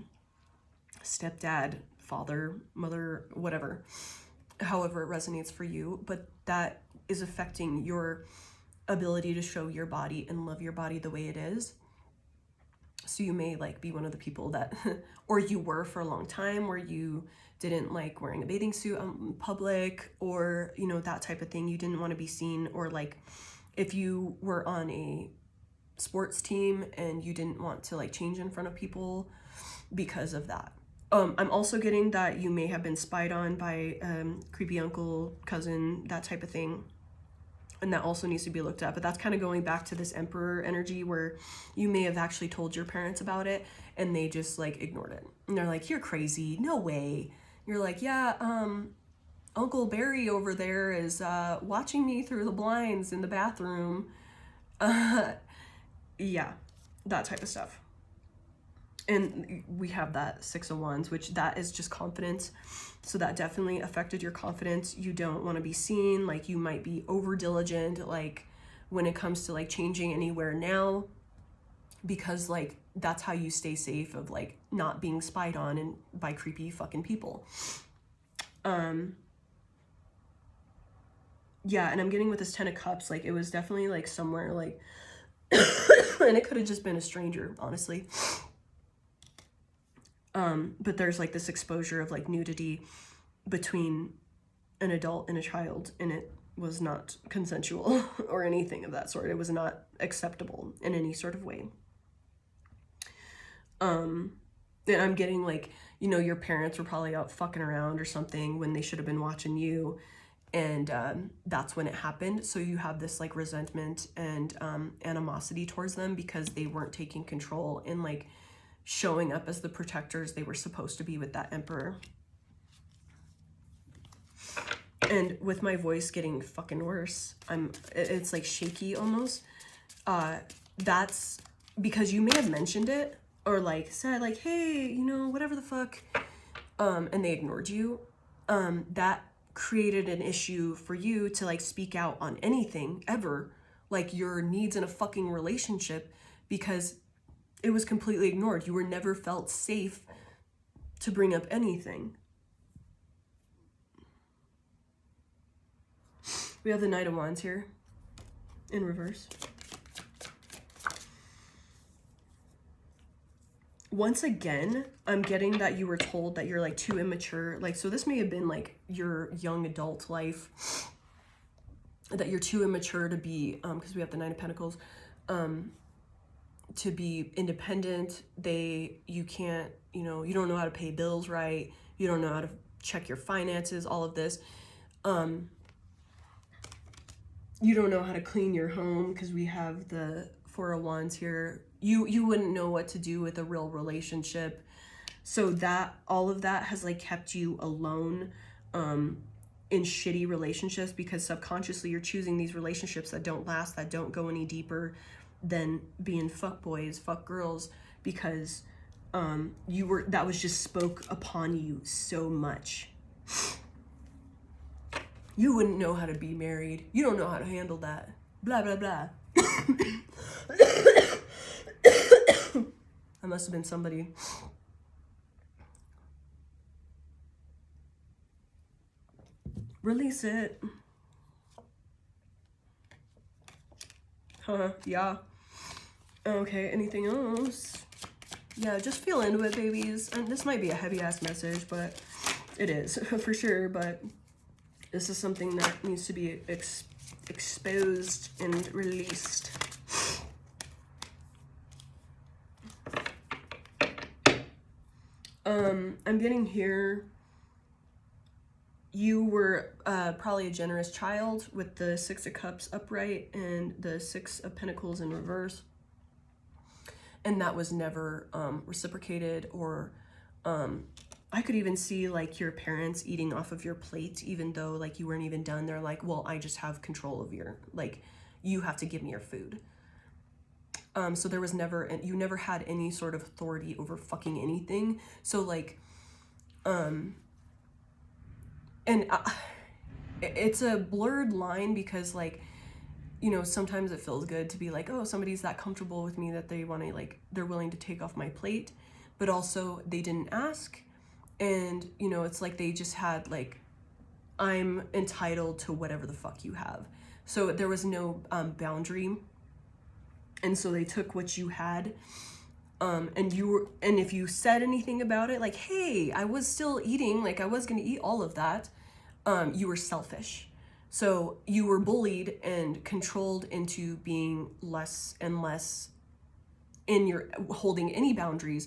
stepdad, father, mother, whatever, however it resonates for you. But that is affecting your ability to show your body and love your body the way it is. So you may like be one of the people that, or you were for a long time, where you didn't like wearing a bathing suit in public, or, you know, that type of thing. You didn't want to be seen, or like if you were on a sports team and you didn't want to like change in front of people because of that. I'm also getting that you may have been spied on by creepy uncle, cousin, that type of thing. And that also needs to be looked at. But that's kind of going back to this emperor energy, where you may have actually told your parents about it and they just like ignored it. And they're like, you're crazy, no way. You're like, yeah, Uncle Barry over there is watching me through the blinds in the bathroom. Yeah, that type of stuff. And we have that 6 of Wands, which that is just confidence. So that definitely affected your confidence. You don't want to be seen. Like you might be over diligent, like when it comes to like changing anywhere now, because like that's how you stay safe of like not being spied on and by creepy fucking people. Yeah, and I'm getting with this 10 of Cups, like it was definitely like somewhere like, and it could have just been a stranger, honestly. But there's like this exposure of like nudity between an adult and a child, and it was not consensual or anything of that sort. It was not acceptable in any sort of way. And I'm getting like, you know, your parents were probably out fucking around or something when they should have been watching you, and that's when it happened. So you have this like resentment and animosity towards them because they weren't taking control and like showing up as the protectors they were supposed to be with that emperor. And with my voice getting fucking worse, it's like shaky almost. That's because you may have mentioned it or like said like, hey, you know, whatever the fuck, and they ignored you. That created an issue for you to like speak out on anything ever, like your needs in a fucking relationship, because it was completely ignored. You were never felt safe to bring up anything. We have the Knight of Wands here in reverse. Once again, I'm getting that you were told that you're like too immature. Like, so this may have been like your young adult life, that you're too immature to be, because we have the Nine of Pentacles, to be independent. You can't, you know, you don't know how to pay bills right. You don't know how to check your finances, all of this. You don't know how to clean your home because we have the Four of Wands here. You wouldn't know what to do with a real relationship. So that, all of that has like kept you alone in shitty relationships, because subconsciously you're choosing these relationships that don't last, that don't go any deeper than being fuck boys, fuck girls, because that was just spoke upon you so much. You wouldn't know how to be married. You don't know how to handle that. Blah, blah, blah. That must have been somebody. Release it. Huh, yeah. Okay, anything else? Yeah, just feel into it, babies. And this might be a heavy-ass message, but it is, for sure. But this is something that needs to be exposed and released. I'm getting here you were probably a generous child with the Six of Cups upright and the Six of Pentacles in reverse. And that was never reciprocated, or I could even see like your parents eating off of your plate, even though like you weren't even done. They're like, well, I just have control of your, like, you have to give me your food. So there was never, and you never had any sort of authority over fucking anything. So like, and it's a blurred line because like, you know, sometimes it feels good to be like, oh, somebody's that comfortable with me that they want to, like, they're willing to take off my plate, but also they didn't ask. And, you know, it's like they just had like, I'm entitled to whatever the fuck you have. So there was no boundary. And so they took what you had. And if you said anything about it, like, hey, I was still eating, like I was going to eat all of that, you were selfish. So you were bullied and controlled into being less and less in your holding any boundaries.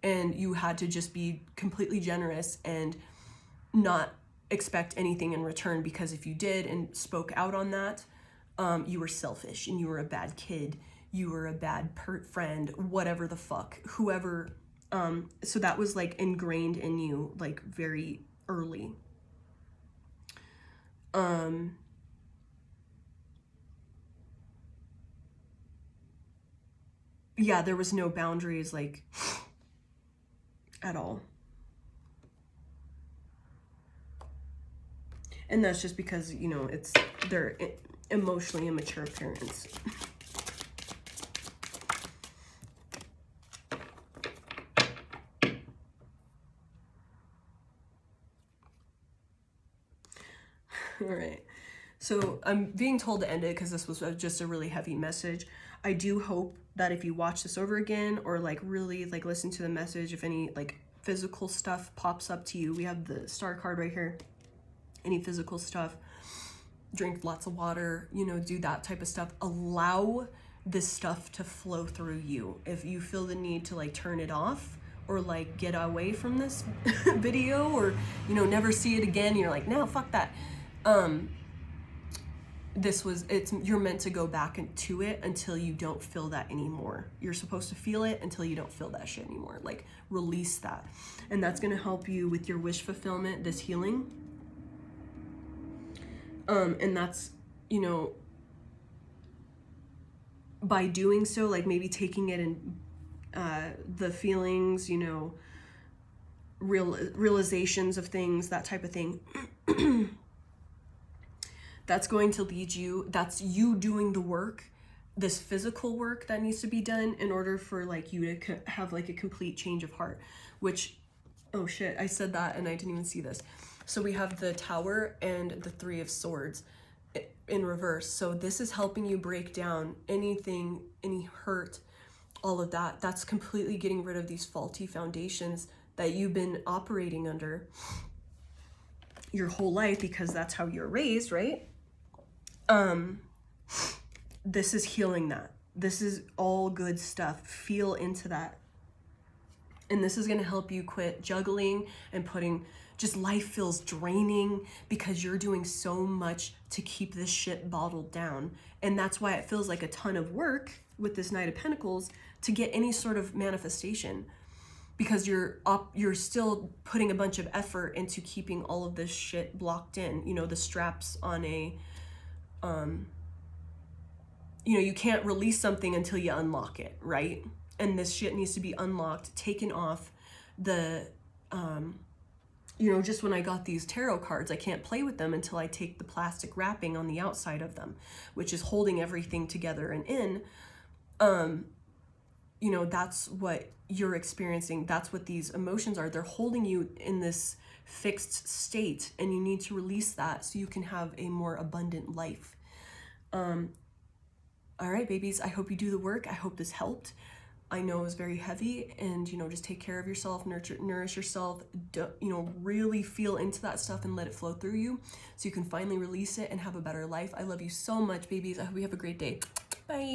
And you had to just be completely generous and not expect anything in return, because if you did and spoke out on that, you were selfish and you were a bad kid. You were a bad friend, whatever the fuck, whoever. So that was like ingrained in you like very early. Yeah, there was no boundaries like at all. And that's just because, you know, they're emotionally immature parents. All right. So I'm being told to end it because this was just a really heavy message. I do hope that if you watch this over again or like really like listen to the message, if any like physical stuff pops up to you, we have the star card right here. Any physical stuff, drink lots of water, you know, do that type of stuff. Allow this stuff to flow through you. If you feel the need to like turn it off or like get away from this video or, you know, never see it again, you're like, no, fuck that. You're meant to go back into it until you don't feel that anymore. You're supposed to feel it until you don't feel that shit anymore. Like, release that. And that's going to help you with your wish fulfillment, this healing. And that's, you know, by doing so, like maybe taking it in the feelings, you know, realizations of things, that type of thing. That's going to lead you, that's you doing the work, this physical work that needs to be done in order for like you to have like a complete change of heart, which, oh shit, I said that and I didn't even see this. So we have the Tower and the Three of Swords in reverse. So this is helping you break down anything, any hurt, all of that. That's completely getting rid of these faulty foundations that you've been operating under your whole life because that's how you're raised, right? This is healing that. This is all good stuff. Feel into that. And this is going to help you quit juggling and just life feels draining because you're doing so much to keep this shit bottled down. And that's why it feels like a ton of work with this Knight of Pentacles to get any sort of manifestation, because you're still putting a bunch of effort into keeping all of this shit blocked in, you know, the straps on a, you know, you can't release something until you unlock it, right? And this shit needs to be unlocked, taken off the, you know, just when I got these tarot cards, I can't play with them until I take the plastic wrapping on the outside of them, which is holding everything together and in. You know, that's what you're experiencing. That's what these emotions are. They're holding you in this fixed state, and you need to release that so you can have a more abundant life. All right, babies, I hope you do the work. I hope this helped. I know it was very heavy, and, you know, just take care of yourself, nourish yourself, you know, really feel into that stuff and let it flow through you so you can finally release it and have a better life. I love you so much, babies. I hope you have a great day. Bye.